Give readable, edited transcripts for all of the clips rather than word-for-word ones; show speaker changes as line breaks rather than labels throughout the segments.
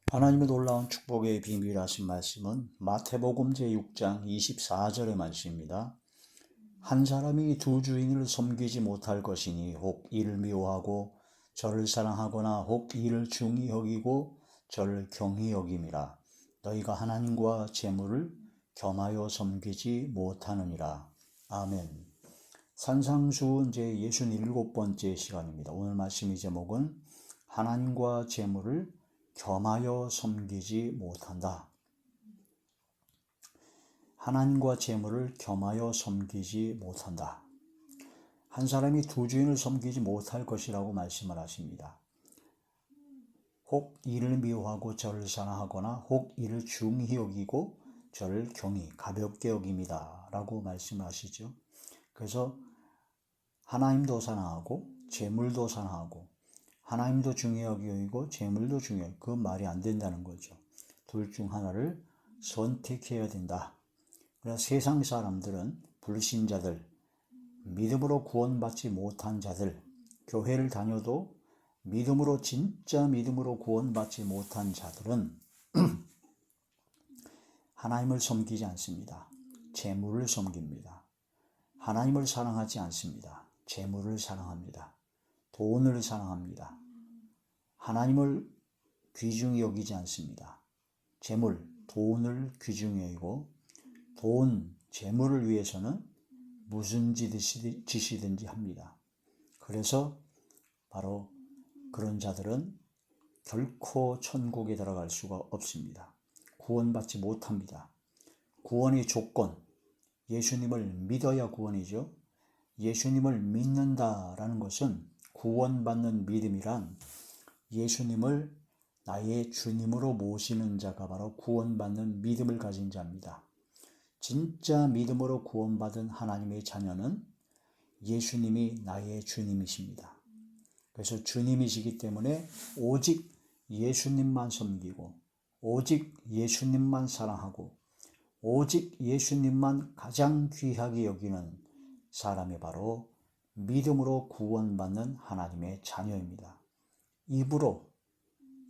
하나님의 놀라운 축복의 비밀하신 말씀은 마태복음 제6장 24절의 말씀입니다. 한 사람이 두 주인을 섬기지 못할 것이니 혹 이를 미워하고 저를 사랑하거나 혹 이를 중히 여기고 저를 경히 여김이라. 너희가 하나님과 재물을 겸하여 섬기지 못하느니라. 아멘. 산상수훈 제67번째 시간입니다. 오늘 말씀의 제목은 하나님과 재물을 겸하여 섬기지 못한다. 하나님과 재물을 겸하여 섬기지 못한다. 한 사람이 두 주인을 섬기지 못할 것이라고 말씀을 하십니다. 혹 이를 미워하고 저를 사랑하거나 혹 이를 중히 여기고 저를 경히 가볍게 여깁니다 라고 말씀하시죠. 그래서 하나님도 사랑하고 재물도 사랑하고 하나님도 중요하게 여기고 재물도 중요하고, 그 말이 안 된다는 거죠. 둘 중 하나를 선택해야 된다. 그래서 세상 사람들은 불신자들, 믿음으로 구원받지 못한 자들, 교회를 다녀도 믿음으로 진짜 믿음으로 구원받지 못한 자들은 하나님을 섬기지 않습니다. 재물을 섬깁니다. 하나님을 사랑하지 않습니다. 재물을 사랑합니다. 돈을 사랑합니다. 하나님을 귀중히 여기지 않습니다. 재물, 돈을 귀중히 여기고 돈, 재물을 위해서는 무슨 짓이든지 합니다. 그래서 바로 그런 자들은 결코 천국에 들어갈 수가 없습니다. 구원받지 못합니다. 구원의 조건, 예수님을 믿어야 구원이죠. 예수님을 믿는다라는 것은, 구원받는 믿음이란 예수님을 나의 주님으로 모시는 자가 바로 구원받는 믿음을 가진 자입니다. 진짜 믿음으로 구원받은 하나님의 자녀는 예수님이 나의 주님이십니다. 그래서 주님이시기 때문에 오직 예수님만 섬기고 오직 예수님만 사랑하고 오직 예수님만 가장 귀하게 여기는 사람이 바로 믿음으로 구원받는 하나님의 자녀입니다.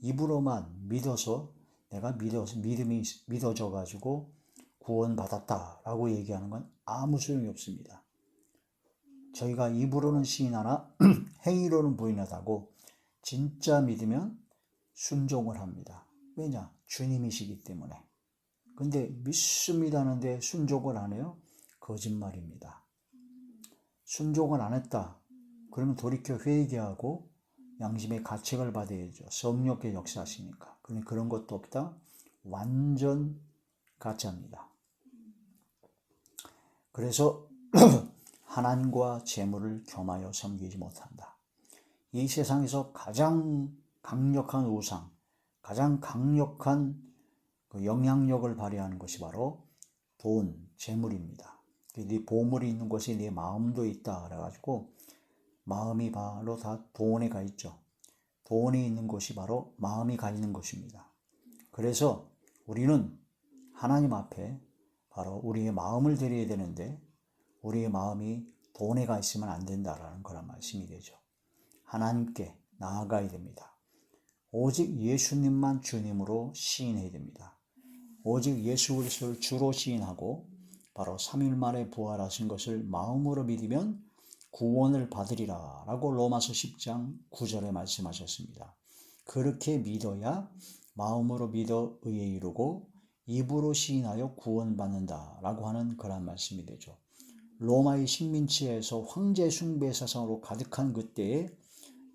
입으로만 믿어서 내가 믿음이 믿어져 가지고 구원받았다라고 얘기하는 건 아무 소용이 없습니다. 저희가 입으로는 시인하나 행위로는 부인하다고, 진짜 믿으면 순종을 합니다. 왜냐? 주님이시기 때문에. 근데 믿습니다는데 순종을 안 해요? 거짓말입니다. 순종을 안 했다. 그러면 돌이켜 회개하고 양심의 가책을 받아야죠. 성령께 역사하시니까. 그런 것도 없다. 완전 가짜입니다. 그래서 하나님과 재물을 겸하여 섬기지 못한다. 이 세상에서 가장 강력한 우상, 가장 강력한 영향력을 발휘하는 것이 바로 돈, 재물입니다. 네 보물이 있는 곳에 네 마음도 있다 그래가지고 마음이 바로 다 돈에 가 있죠. 돈이 있는 곳이 바로 마음이 가 있는 곳입니다. 그래서 우리는 하나님 앞에 바로 우리의 마음을 드려야 되는데 우리의 마음이 돈에 가 있으면 안 된다라는 그런 말씀이 되죠. 하나님께 나아가야 됩니다. 오직 예수님만 주님으로 시인해야 됩니다. 오직 예수 그리스도를 주로 시인하고 바로 3일 만에 부활하신 것을 마음으로 믿으면 구원을 받으리라 라고 로마서 10장 9절에 말씀하셨습니다. 그렇게 믿어야 마음으로 믿어 의에 이르고 입으로 시인하여 구원받는다 라고 하는 그런 말씀이 되죠. 로마의 식민지에서 황제 숭배 사상으로 가득한 그때에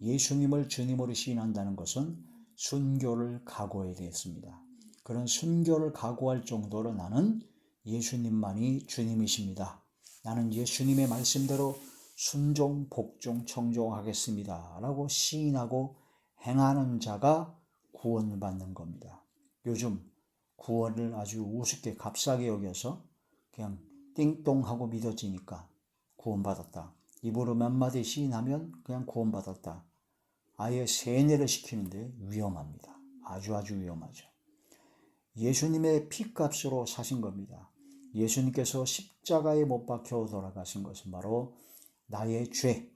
예수님을 주님으로 시인한다는 것은 순교를 각오해야 되겠습니다. 그런 순교를 각오할 정도로 나는 예수님만이 주님이십니다. 나는 예수님의 말씀대로 순종, 복종, 청종하겠습니다 라고 시인하고 행하는 자가 구원받는 겁니다. 요즘 구원을 아주 우습게 값싸게 여겨서 그냥 띵동하고 믿어지니까 구원받았다. 입으로 몇 마디 시인하면 그냥 구원받았다. 아예 세뇌를 시키는데 위험합니다. 아주 위험하죠. 예수님의 피값으로 사신 겁니다. 예수님께서 십자가에 못 박혀 돌아가신 것은 바로 나의 죄,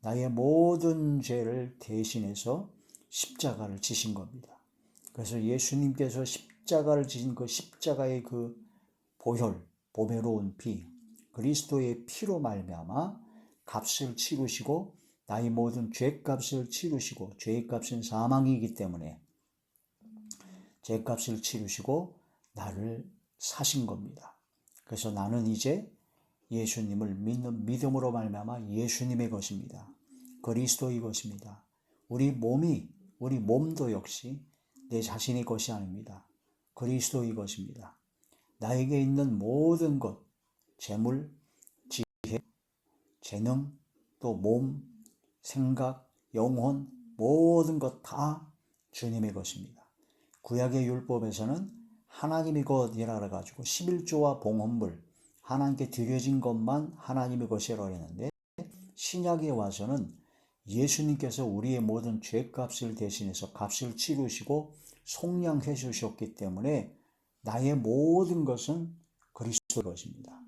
나의 모든 죄를 대신해서 십자가를 지신 겁니다. 그래서 예수님께서 십자가를 지신 그 십자가의 그 보혈로운 피, 그리스도의 피로 말미암아 값을 치르시고 나의 모든 죄값을 치르시고, 죄값은 사망이기 때문에 죄값을 치르시고 나를 사신 겁니다. 그래서 나는 이제 예수님을 믿는 믿음으로 말미암아 예수님의 것입니다. 그리스도의 것입니다. 우리 몸도 역시 내 자신의 것이 아닙니다. 그리스도의 것입니다. 나에게 있는 모든 것, 재물, 지혜, 재능, 또 몸, 생각, 영혼, 모든 것 다 주님의 것입니다. 구약의 율법에서는 하나님의 것이라 그래가지고 11조와 봉헌물, 하나님께 드려진 것만 하나님의 것이라고 했는데, 신약에 와서는 예수님께서 우리의 모든 죄값을 대신해서 값을 치르시고 속량해 주셨기 때문에 나의 모든 것은 그리스도의 것입니다.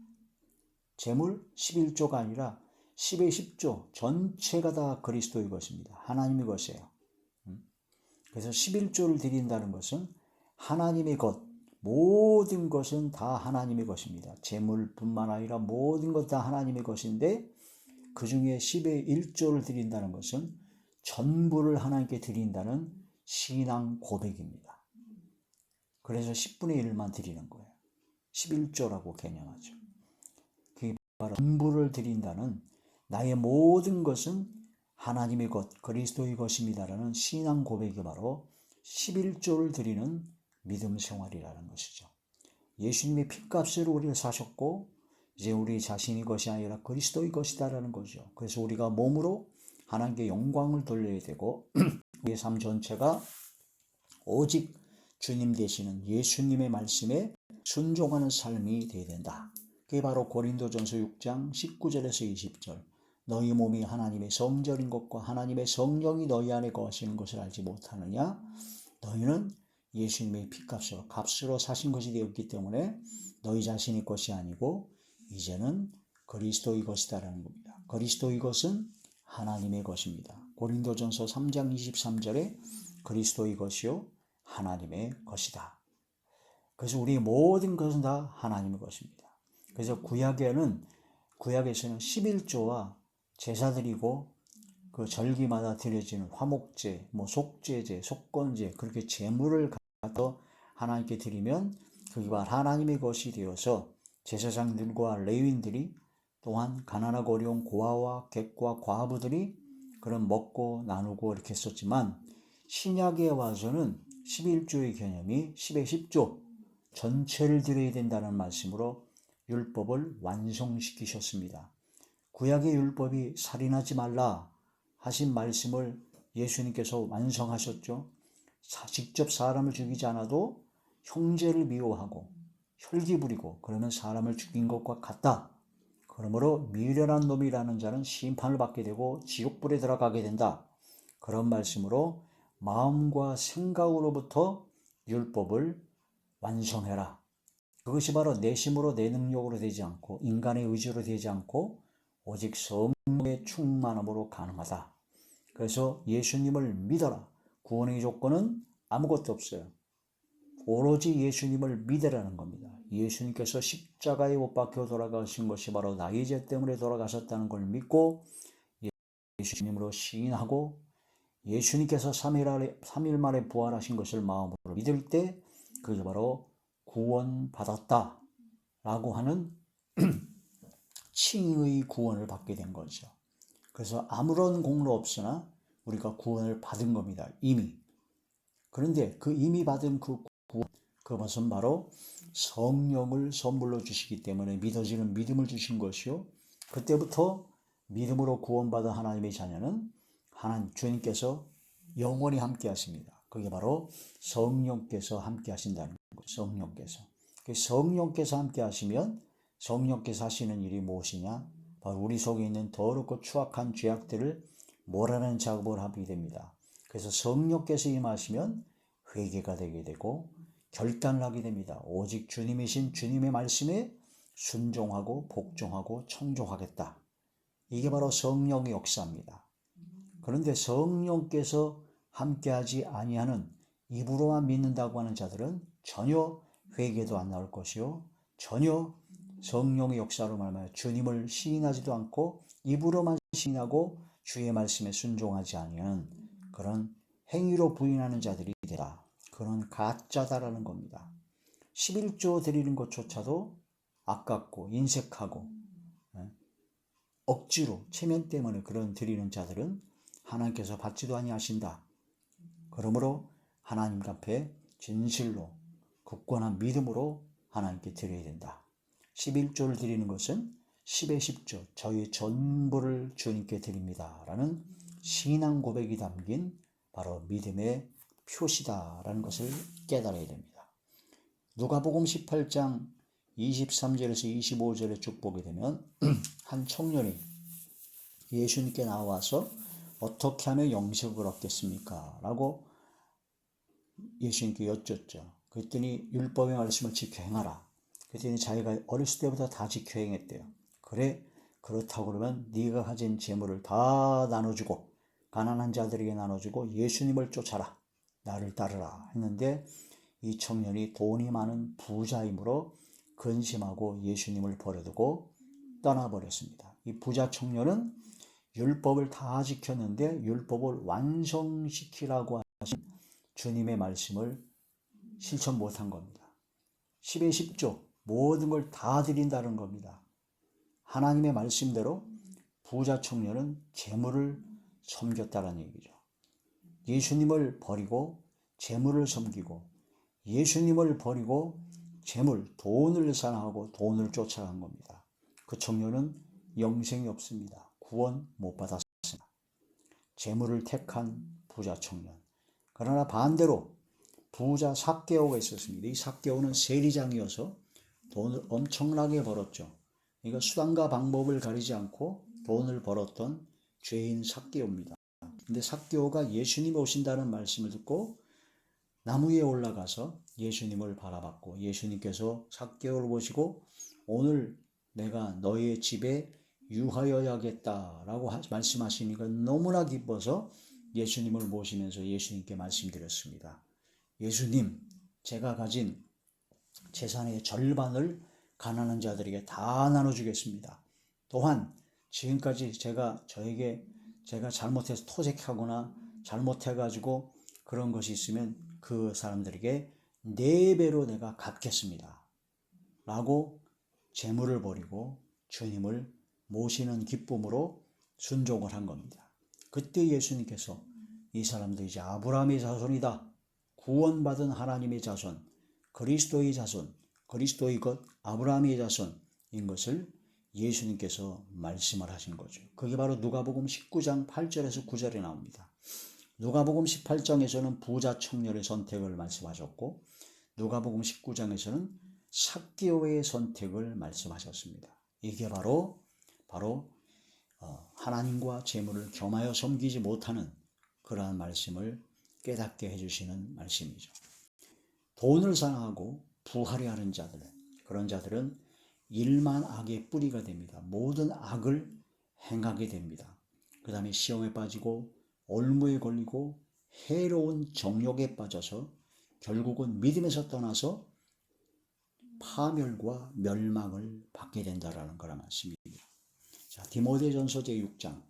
재물 11조가 아니라 10의 10조 전체가 다 그리스도의 것입니다. 하나님의 것이에요. 그래서 11조를 드린다는 것은 하나님의 것, 모든 것은 다 하나님의 것입니다. 재물뿐만 아니라 모든 것 다 하나님의 것인데, 그 중에 10의 1조를 드린다는 것은 전부를 하나님께 드린다는 신앙 고백입니다. 그래서 10분의 1만 드리는 거예요. 11조라고 개념하죠. 그게 바로 전부를 드린다는, 나의 모든 것은 하나님의 것, 그리스도의 것입니다라는 신앙 고백이 바로 11조를 드리는 믿음 생활이라는 것이죠. 예수님의 피값으로 우리를 사셨고 이제 우리 자신의 것이 아니라 그리스도의 것이다라는 거죠. 그래서 우리가 몸으로 하나님께 영광을 돌려야 되고 우리의 삶 전체가 오직 주님 되시는 예수님의 말씀에 순종하는 삶이 되어야 된다. 그게 바로 고린도전서 6장 19절에서 20절. 너희 몸이 하나님의 성전인 것과 하나님의 성령이 너희 안에 거하시는 것을 알지 못하느냐? 너희는 예수님의 값으로 사신 것이 되었기 때문에 너희 자신의 것이 아니고 이제는 그리스도의 것이다라는 겁니다. 그리스도의 것은 하나님의 것입니다. 고린도전서 3장 23절에 그리스도의 것이요 하나님의 것이다. 그래서 우리 모든 것은 다 하나님의 것입니다. 그래서 구약에서는 11조와 제사드리고 그 절기마다 드려지는 화목제, 속죄제, 속건제, 그렇게 제물을 갖다 하나님께 드리면 그게 바로 하나님의 것이 되어서 제사장들과 레위인들이, 또한 가난하고 어려운 고아와 객과 과부들이 그런 먹고 나누고 이렇게 했었지만, 신약에 와서는 11조의 개념이 10의 10조 전체를 드려야 된다는 말씀으로 율법을 완성시키셨습니다. 구약의 율법이 살인하지 말라 하신 말씀을 예수님께서 완성하셨죠. 직접 사람을 죽이지 않아도 형제를 미워하고 혈기 부리고 그러면 사람을 죽인 것과 같다. 그러므로 미련한 놈이라는 자는 심판을 받게 되고 지옥불에 들어가게 된다. 그런 말씀으로 마음과 생각으로부터 율법을 완성해라. 그것이 바로 내심으로 내 능력으로 되지 않고 인간의 의지로 되지 않고 오직 성령의 충만함으로 가능하다. 그래서 예수님을 믿어라. 구원의 조건은 아무것도 없어요. 오로지 예수님을 믿으라는 겁니다. 예수님께서 십자가에 못 박혀 돌아가신 것이 바로 나의 죄 때문에 돌아가셨다는 걸 믿고 예수님으로 시인하고 예수님께서 3일 만에 부활하신 것을 마음으로 믿을 때 그게 바로 구원받았다 라고 하는 칭의 구원을 받게 된 거죠. 그래서 아무런 공로 없으나 우리가 구원을 받은 겁니다. 이미. 그런데 그 이미 받은 그 구원, 그것은 바로 성령을 선물로 주시기 때문에 믿어지는 믿음을 주신 것이요. 그때부터 믿음으로 구원받은 하나님의 자녀는 주님께서 영원히 함께 하십니다. 그게 바로 성령께서 함께 하신다는 거죠. 성령께서 함께 하시면 성령께서 하시는 일이 무엇이냐? 바로 우리 속에 있는 더럽고 추악한 죄악들을 몰아내는 작업을 하게 됩니다. 그래서 성령께서 임하시면 회개가 되게 되고 결단을 하게 됩니다. 오직 주님이신 주님의 말씀에 순종하고 복종하고 청종하겠다. 이게 바로 성령의 역사입니다. 그런데 성령께서 함께하지 아니하는 입으로만 믿는다고 하는 자들은 전혀 회개도 안 나올 것이요, 전혀 성령의 역사로 말하여 주님을 시인하지도 않고 입으로만 시인하고 주의 말씀에 순종하지 아니하는 그런 행위로 부인하는 자들이 되라. 그런 가짜다라는 겁니다. 11조 드리는 것조차도 아깝고 인색하고 억지로 체면 때문에 그런 드리는 자들은 하나님께서 받지도 아니하신다. 그러므로 하나님 앞에 진실로 굳건한 믿음으로 하나님께 드려야 된다. 11조를 드리는 것은 10의 10조, 저희 전부를 주님께 드립니다 라는 신앙 고백이 담긴 바로 믿음의 표시다라는 것을 깨달아야 됩니다. 누가복음 18장 23절에서 25절에 쭉 보게 되면 한 청년이 예수님께 나와서 어떻게 하면 영생을 얻겠습니까? 라고 예수님께 여쭙죠. 그랬더니 율법의 말씀을 지켜 행하라. 그랬더니 자기가 어렸을 때부터 다 지켜 행했대요. 그래, 그렇다고 그러면 네가 가진 재물을 다 나눠주고 가난한 자들에게 나눠주고 예수님을 쫓아라. 나를 따르라 했는데 이 청년이 돈이 많은 부자이므로 근심하고 예수님을 버려두고 떠나버렸습니다. 이 부자 청년은 율법을 다 지켰는데 율법을 완성시키라고 하신 주님의 말씀을 실천 못한 겁니다. 10의 10조 모든 걸 다 드린다는 겁니다. 하나님의 말씀대로 부자 청년은 재물을 섬겼다는 얘기죠. 예수님을 버리고 재물을 섬기고 예수님을 버리고 재물, 돈을 사랑하고 돈을 쫓아간 겁니다. 그 청년은 영생이 없습니다. 구원 못 받았습니다. 재물을 택한 부자 청년. 그러나 반대로 부자 삭개오가 있었습니다. 이 삭개오는 세리장이어서 돈을 엄청나게 벌었죠. 그러니까 수단과 방법을 가리지 않고 돈을 벌었던 죄인 삭개오입니다. 근데 삭개오가 예수님이 오신다는 말씀을 듣고 나무 위에 올라가서 예수님을 바라봤고 예수님께서 삭개오를 보시고 오늘 내가 너의 집에 유하여야겠다라고 말씀하시니까 너무나 기뻐서 예수님을 모시면서 예수님께 말씀드렸습니다. 예수님, 제가 가진 재산의 절반을 가난한 자들에게 다 나눠주겠습니다. 또한 지금까지 제가 잘못해서 토색하거나 잘못해가지고 그런 것이 있으면 그 사람들에게 4배로 내가 갚겠습니다. 라고 재물을 버리고 주님을 모시는 기쁨으로 순종을 한 겁니다. 그때 예수님께서 이 사람들이 이제 아브라함의 자손이다. 구원받은 하나님의 자손, 그리스도의 자손, 그리스도의 것, 아브라함의 자손인 것을 예수님께서 말씀을 하신 거죠. 그게 바로 누가복음 19장 8절에서 9절에 나옵니다. 누가복음 18장에서는 부자 청년의 선택을 말씀하셨고 누가복음 19장에서는 삭개오의 선택을 말씀하셨습니다. 이게 바로 하나님과 재물을 겸하여 섬기지 못하는 그러한 말씀을 깨닫게 해주시는 말씀이죠. 돈을 사랑하고 부하려 하는 자들, 그런 자들은 일만 악의 뿌리가 됩니다. 모든 악을 행하게 됩니다. 그 다음에 시험에 빠지고 올무에 걸리고 해로운 정욕에 빠져서 결국은 믿음에서 떠나서 파멸과 멸망을 받게 된다라는 거란 말씀입니다. 자, 디모데전서 제6장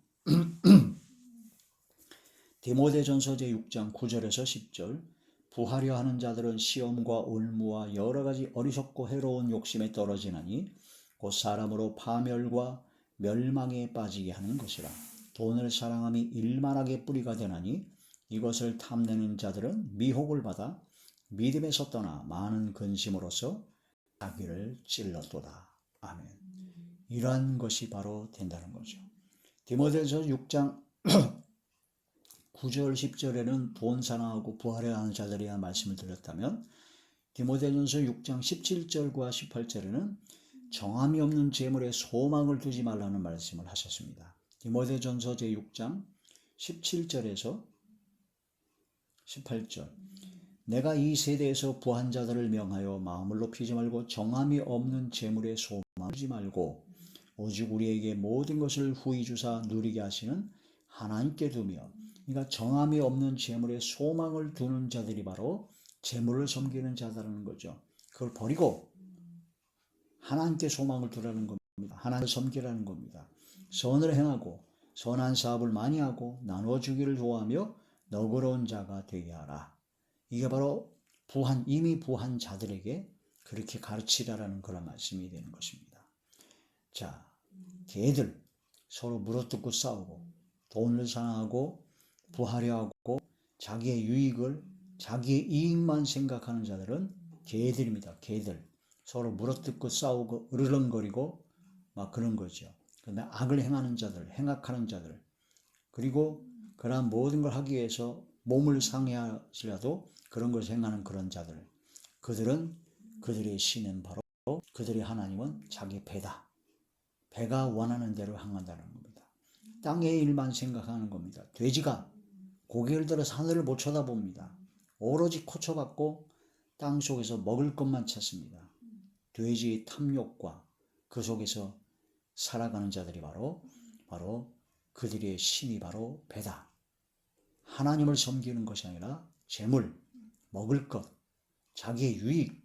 디모데전서 제6장 9절에서 10절 부하려 하는 자들은 시험과 올무와 여러가지 어리석고 해로운 욕심에 떨어지나니 곧 사람으로 파멸과 멸망에 빠지게 하는 것이라. 돈을 사랑함이 일만하게 뿌리가 되나니 이것을 탐내는 자들은 미혹을 받아 믿음에서 떠나 많은 근심으로써 자기를 찔렀도다. 아멘. 이러한 것이 바로 된다는 거죠. 디모데전서 6장 9절 10절에는 돈 사랑하고 부하려 하는 자들에 대한 말씀을 드렸다면 디모데전서 6장 17절과 18절에는 정함이 없는 재물에 소망을 두지 말라는 말씀을 하셨습니다. 디모데전서 제6장 17절에서 18절 내가 이 세대에서 부한 자들을 명하여 마음을 높이지 말고 정함이 없는 재물에 소망을 두지 말고 오직 우리에게 모든 것을 후히 주사 누리게 하시는 하나님께 두며 그러니까 정함이 없는 재물에 소망을 두는 자들이 바로 재물을 섬기는 자다라는 거죠. 그걸 버리고 하나님께 소망을 두라는 겁니다. 하나님을 섬기라는 겁니다. 선을 행하고 선한 사업을 많이 하고 나눠주기를 좋아하며 너그러운 자가 되게 하라. 이게 바로 이미 부한 자들에게 그렇게 가르치라라는 그런 말씀이 되는 것입니다. 자, 개들 서로 물어뜯고 싸우고 돈을 사랑하고 부하려 하고 자기의 자기의 이익만 생각하는 자들은 개들입니다. 개들. 서로 물어뜯고 싸우고 으르렁거리고 막 그런 거죠. 그런데 악을 행하는 자들, 행악하는 자들, 그리고 그러한 모든 걸 하기 위해서 몸을 상해하시라도 그런 것을 행하는 그런 자들, 그들의 신은 바로 그들의 하나님은 자기 배다. 배가 원하는 대로 행한다는 겁니다. 땅의 일만 생각하는 겁니다. 돼지가 고개를 들어서 하늘을 못 쳐다봅니다. 오로지 코쳐받고 땅 속에서 먹을 것만 찾습니다. 돼지의 탐욕과 그 속에서 살아가는 자들이 바로 그들의 신이 바로 배다. 하나님을 섬기는 것이 아니라 재물, 먹을 것, 자기의 유익,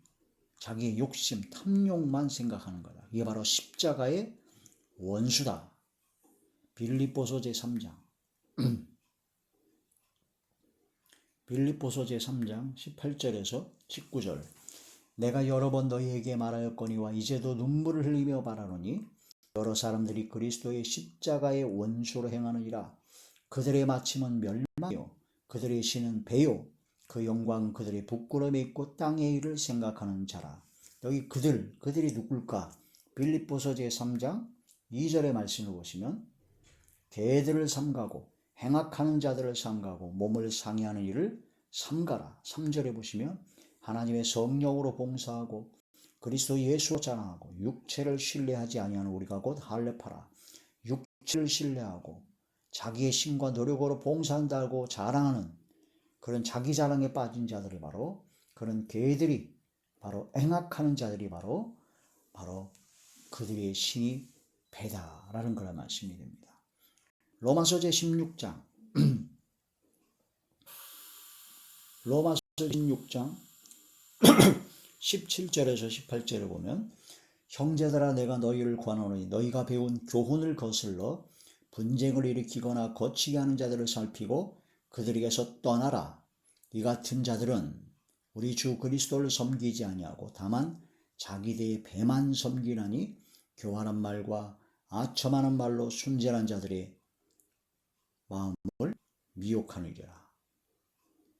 자기의 욕심, 탐욕만 생각하는 거다. 이게 바로 십자가의 원수다. 빌립보서 제3장 빌립보서 제3장 18절에서 19절 내가 여러 번 너희에게 말하였거니와 이제도 눈물을 흘리며 말하노니 여러 사람들이 그리스도의 십자가의 원수로 행하느니라. 그들의 마침은 멸망이요 그들의 신은 배요 그 영광 그들의 부끄러움에 있고 땅의 일을 생각하는 자라. 여기 그들이 누굴까? 빌립보서 제3장 2절의 말씀을 보시면 개들을 삼가고 행악하는 자들을 삼가고 몸을 상해하는 일을 삼가라. 3절에 보시면 하나님의 성령으로 봉사하고 그리스도 예수로 자랑하고 육체를 신뢰하지 아니하는 우리가 곧 할례파라. 육체를 신뢰하고 자기의 힘과 노력으로 봉사한다고 자랑하는 그런 자기 자랑에 빠진 자들이 바로 그런 개들이 바로 행악하는 자들이 바로 그들의 신이 배다라는 그런 말씀이 됩니다. 로마서 제16장 로마서 16장 17절에서 18절을 보면 형제들아 내가 너희를 권하노니 너희가 배운 교훈을 거슬러 분쟁을 일으키거나 거치게 하는 자들을 살피고 그들에게서 떠나라. 이 같은 자들은 우리 주 그리스도를 섬기지 아니하고 다만 자기들의 배만 섬기나니 교활한 말과 아첨하는 말로 순전한 자들의 마음을 미혹하느니라.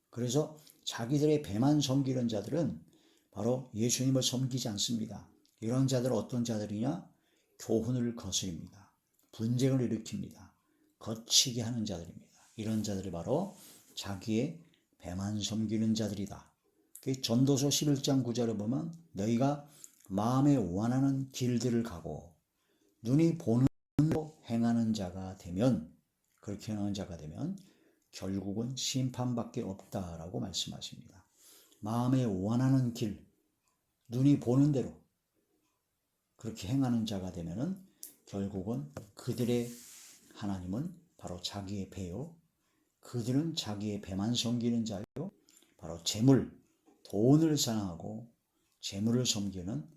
그래서 자기들의 배만 섬기는 자들은 바로 예수님을 섬기지 않습니다. 이런 자들은 어떤 자들이냐? 교훈을 거스립니다. 분쟁을 일으킵니다. 거치게 하는 자들입니다. 이런 자들이 바로 자기의 배만 섬기는 자들이다. 전도서 11장 9절에 보면 너희가 마음에 원하는 길들을 가고 눈이 보는 대로 행하는 자가 되면 그렇게 행하는 자가 되면 결국은 심판밖에 없다라고 말씀하십니다. 마음에 원하는 길, 눈이 보는 대로 그렇게 행하는 자가 되면은 결국은 그들의 하나님은 바로 자기의 배요. 그들은 자기의 배만 섬기는 자요. 바로 재물, 돈을 사랑하고 재물을 섬기는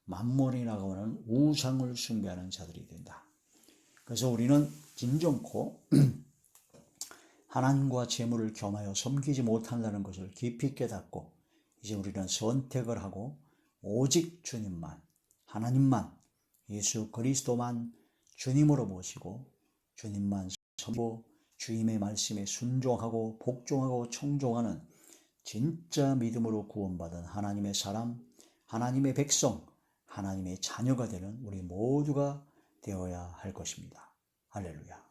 만몬이라고 하는 우상을 숭배하는 자들이 된다. 그래서 우리는 진정코 하나님과 재물을 겸하여 섬기지 못한다는 것을 깊이 깨닫고 이제 우리는 선택을 하고 오직 주님만, 하나님만, 예수 그리스도만 주님으로 모시고 주님만 섬기고 주님의 말씀에 순종하고 복종하고 청종하는 진짜 믿음으로 구원받은 하나님의 사람, 하나님의 백성, 하나님의 자녀가 되는 우리 모두가 되어야 할 것입니다. 할렐루야.